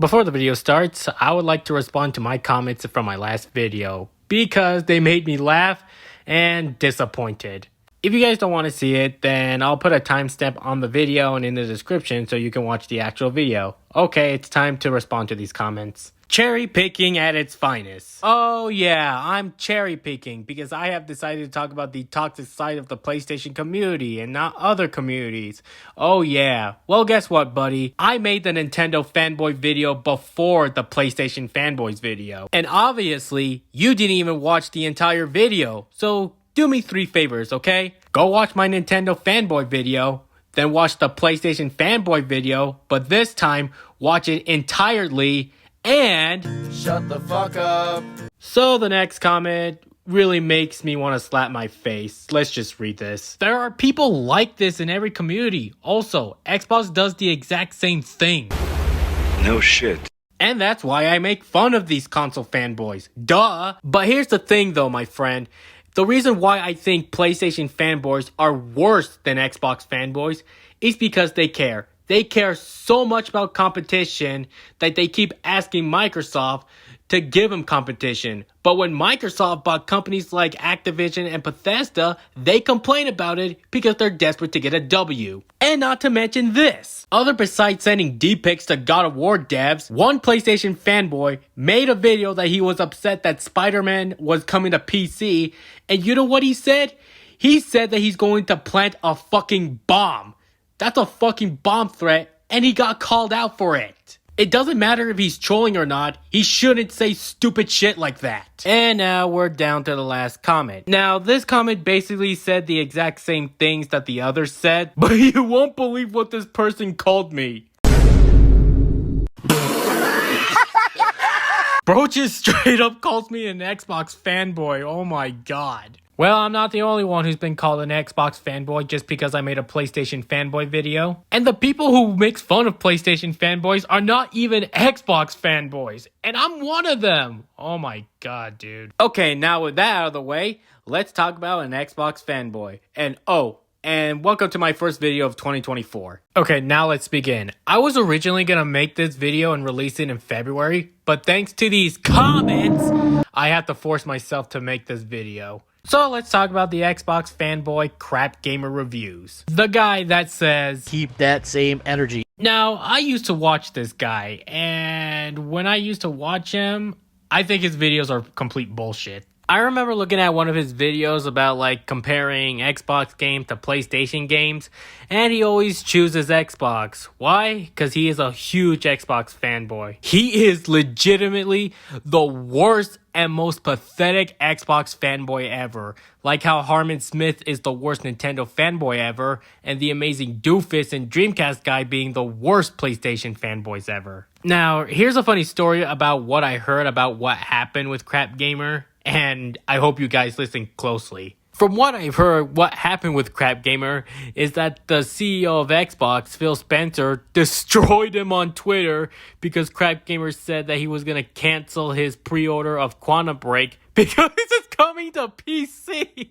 Before the video starts, I would like to respond to my comments from my last video because they made me laugh and disappointed. If you guys don't want to see it, then I'll put a timestamp on the video and in the description so you can watch the actual video. Okay, it's time to respond to these comments. Cherry picking at its finest. Oh yeah, I'm cherry picking because I have decided to talk about the toxic side of the PlayStation community and not other communities. Oh yeah, well guess what buddy, I made the Nintendo Fanboy video before the PlayStation Fanboys video. And obviously, you didn't even watch the entire video, so do me 3 favors, okay? Go watch my Nintendo Fanboy video, then watch the PlayStation Fanboy video, but this time, watch it entirely and shut the fuck up. So the next comment really makes me want to slap my face. Let's just read this. There are people like this in every community. Also, Xbox does the exact same thing. No shit. And that's why I make fun of these console fanboys. Duh. But here's the thing though, my friend. The reason why I think PlayStation fanboys are worse than Xbox fanboys is because they care. They care so much about competition that they keep asking Microsoft to give them competition. But when Microsoft bought companies like Activision and Bethesda, they complain about it because they're desperate to get a W. And not to mention this. Other besides sending D-pics to God of War devs, one PlayStation fanboy made a video that he was upset that Spider-Man was coming to PC. And you know what he said? He said that he's going to plant a fucking bomb. That's a fucking bomb threat, and he got called out for it. It doesn't matter if he's trolling or not, he shouldn't say stupid shit like that. And now we're down to the last comment. Now, this comment basically said the exact same things that the others said, but you won't believe what this person called me. Bro just straight up calls me an Xbox fanboy, oh my god. Well, I'm not the only one who's been called an Xbox fanboy just because I made a PlayStation fanboy video. And the people who make fun of PlayStation fanboys are not even Xbox fanboys. And I'm one of them. Oh my god, dude. Okay, now with that out of the way, let's talk about an Xbox fanboy. And welcome to my first video of 2024. Okay, now let's begin. I was originally gonna make this video and release it in February, but thanks to these comments, I had to force myself to make this video. So let's talk about the Xbox fanboy crap gamer reviews. The guy that says, keep that same energy. Now, I used to watch this guy, and when I used to watch him, I think his videos are complete bullshit. I remember looking at one of his videos about like comparing Xbox games to PlayStation games, and he always chooses Xbox. Why? Because he is a huge Xbox fanboy. He is legitimately the worst and most pathetic Xbox fanboy ever. Like how Harmon Smith is the worst Nintendo fanboy ever, and the amazing Doofus and Dreamcast guy being the worst PlayStation fanboys ever. Now, here's a funny story about what I heard about what happened with Crap Gamer. And I hope you guys listen closely. From what I've heard, what happened with Crap Gamer is that the CEO of Xbox, Phil Spencer, destroyed him on Twitter because Crap Gamer said that he was going to cancel his pre-order of Quantum Break because it's coming to PC.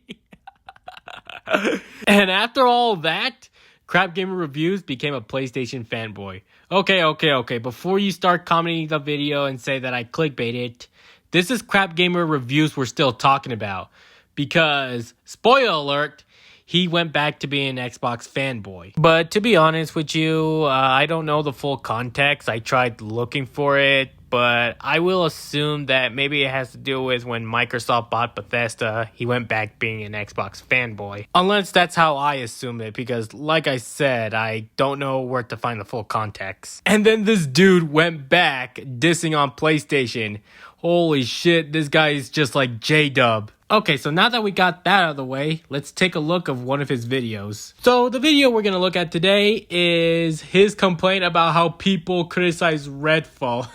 And after all that, Crap Gamer Reviews became a PlayStation fanboy. Okay. Before you start commenting the video and say that I clickbaited, this is Crap Gamer Reviews we're still talking about. Because, spoiler alert, he went back to being an Xbox fanboy. But to be honest with you, I don't know the full context. I tried looking for it, but I will assume that maybe it has to do with when Microsoft bought Bethesda, he went back being an Xbox fanboy. Unless that's how I assume it, because like I said, I don't know where to find the full context. And then this dude went back dissing on PlayStation. Holy shit, this guy is just like J-Dub. Okay, so now that we got that out of the way, let's take a look of one of his videos. So the video we're going to look at today is his complaint about how people criticize Redfall.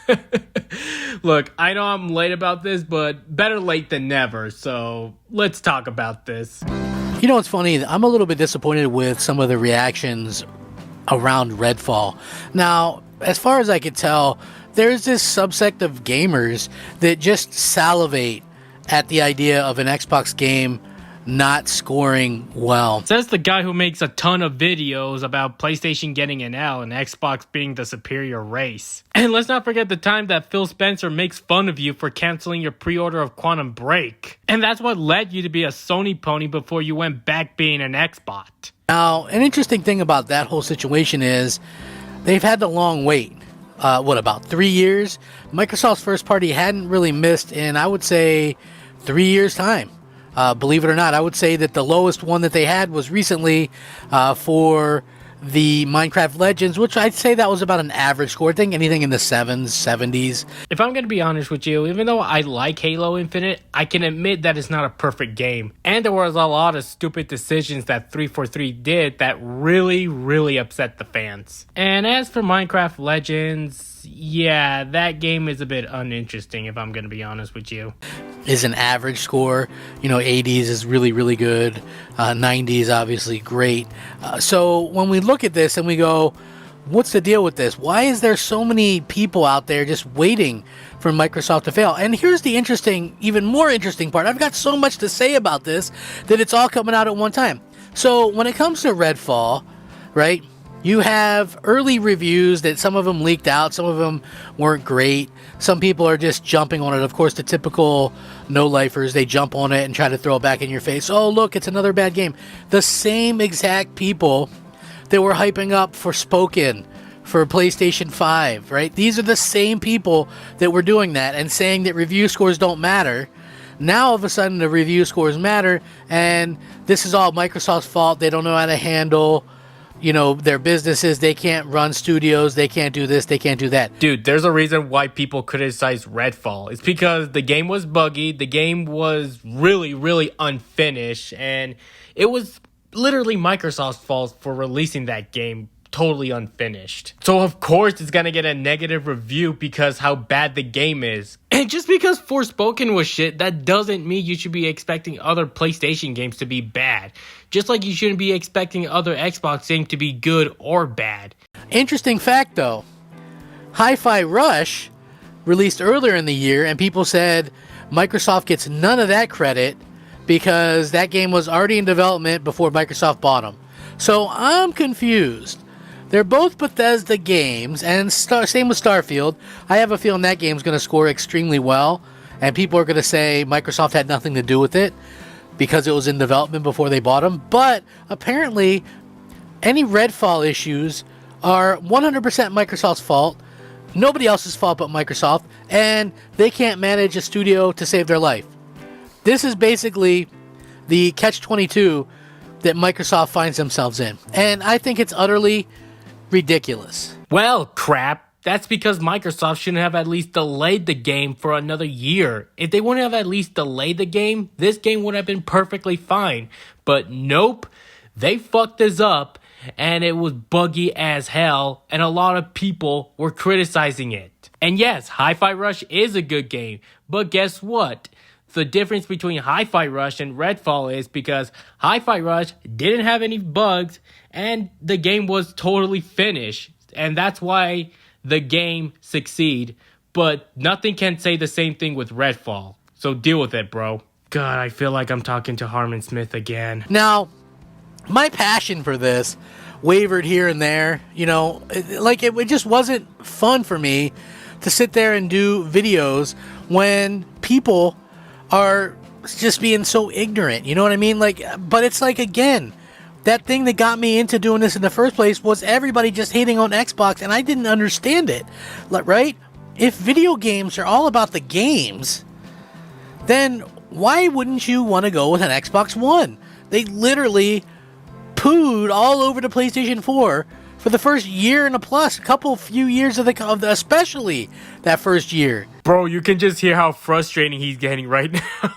Look, I know I'm late about this, but better late than never, so let's talk about this. You know what's funny? I'm a little bit disappointed with some of the reactions around Redfall. Now, as far as I could tell, there's this subsect of gamers that just salivate at the idea of an Xbox game not scoring well. Says the guy who makes a ton of videos about PlayStation getting an L and Xbox being the superior race. And let's not forget the time that Phil Spencer makes fun of you for canceling your pre-order of Quantum Break. And that's what led you to be a Sony pony before you went back being an Xbot. Now, an interesting thing about that whole situation is they've had the long wait. About 3 years? Microsoft's first party hadn't really missed in, I would say, 3 years' time. Believe it or not, I would say that the lowest one that they had was recently for the Minecraft Legends, which I'd say that was about an average score. I think anything in the 70s. If I'm going to be honest with you, even though I like Halo Infinite, I can admit that it's not a perfect game. And there was a lot of stupid decisions that 343 did that really, really upset the fans. And as for Minecraft Legends, yeah, that game is a bit uninteresting if I'm going to be honest with you. Is an average score. 80s is really, really good. 90s, obviously, great. So when we look at this and we go, what's the deal with this? Why is there so many people out there just waiting for Microsoft to fail? And here's the even more interesting part. I've got so much to say about this that it's all coming out at one time. So when it comes to Redfall, right? You have early reviews that some of them leaked out, some of them weren't great. Some people are just jumping on it. Of course, the typical no-lifers, they jump on it and try to throw it back in your face. Oh, look, it's another bad game. The same exact people that were hyping up for Spoken, for PlayStation 5, right? These are the same people that were doing that and saying that review scores don't matter. Now, all of a sudden, the review scores matter, and this is all Microsoft's fault. They don't know how to handle their businesses. They can't run studios. They can't do this. They can't do that. Dude, there's a reason why people criticize Redfall. It's because the game was buggy. The game was really, really unfinished. And it was literally Microsoft's fault for releasing that game totally unfinished. So of course it's gonna get a negative review because how bad the game is. And just because Forspoken was shit, that doesn't mean you should be expecting other PlayStation games to be bad. Just like you shouldn't be expecting other Xbox games to be good or bad. Interesting fact though, Hi-Fi Rush released earlier in the year and people said Microsoft gets none of that credit because that game was already in development before Microsoft bought them. So I'm confused. They're both Bethesda games, and same with Starfield. I have a feeling that game's going to score extremely well, and people are going to say Microsoft had nothing to do with it because it was in development before they bought them. But apparently, any Redfall issues are 100% Microsoft's fault, nobody else's fault but Microsoft, and they can't manage a studio to save their life. This is basically the catch-22 that Microsoft finds themselves in, and I think it's utterly ridiculous. Well, crap. That's because Microsoft shouldn't have at least delayed the game for another year. If they wouldn't have at least delayed the game, this game would have been perfectly fine. But nope, they fucked this up, and it was buggy as hell, and a lot of people were criticizing it. And yes, Hi-Fi Rush is a good game, but guess what? The difference between Hi-Fi Rush and Redfall is because Hi-Fi Rush didn't have any bugs and the game was totally finished. And that's why the game succeeded. But nothing can say the same thing with Redfall. So deal with it, bro. God, I feel like I'm talking to Harmon Smith again. Now, my passion for this wavered here and there. It just wasn't fun for me to sit there and do videos when people are just being so ignorant, you know what I mean? But it's again, that thing that got me into doing this in the first place was everybody just hating on Xbox, and I didn't understand it, right? If video games are all about the games, then why wouldn't you want to go with an Xbox One? They literally pooed all over the PlayStation 4 for the first year and a plus, few years of the especially that first year. Bro, you can just hear how frustrating he's getting right now.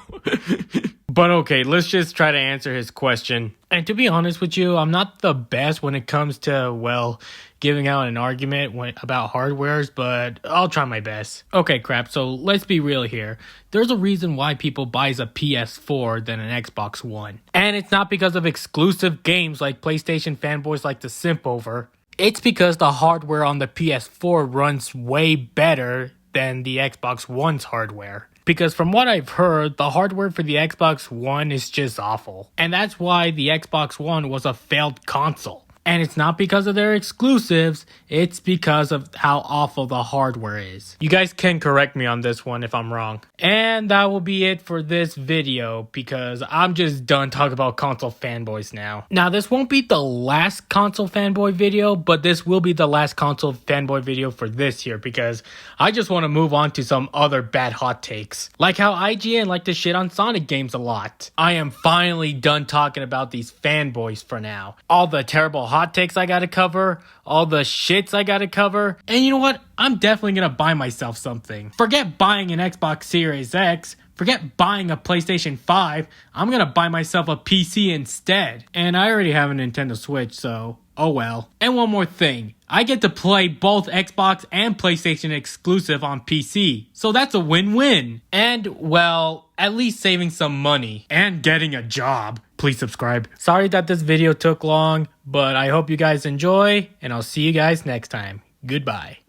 But okay, let's just try to answer his question. And to be honest with you, I'm not the best when it comes to, giving out an argument about hardwares, but I'll try my best. Okay, crap, so let's be real here. There's a reason why people buys a PS4 than an Xbox One. And it's not because of exclusive games like PlayStation fanboys like to simp over. It's because the hardware on the PS4 runs way better than the Xbox One's hardware. Because from what I've heard, the hardware for the Xbox One is just awful. And that's why the Xbox One was a failed console. And it's not because of their exclusives, it's because of how awful the hardware is. You guys can correct me on this one if I'm wrong. And that will be it for this video, because I'm just done talking about console fanboys now. Now, this won't be the last console fanboy video, but this will be the last console fanboy video for this year, because I just want to move on to some other bad hot takes. Like how IGN like to shit on Sonic games a lot. I am finally done talking about these fanboys for now. All the terrible hot takes I gotta cover, all the shits I gotta cover, and you know what? I'm definitely gonna buy myself something. Forget buying an Xbox Series X, forget buying a PlayStation 5, I'm gonna buy myself a PC instead. And I already have a Nintendo Switch, so oh well. And one more thing, I get to play both Xbox and PlayStation exclusive on PC, so that's a win-win. And well, at least saving some money and getting a job. Please subscribe. Sorry that this video took long, but I hope you guys enjoy, and I'll see you guys next time. Goodbye.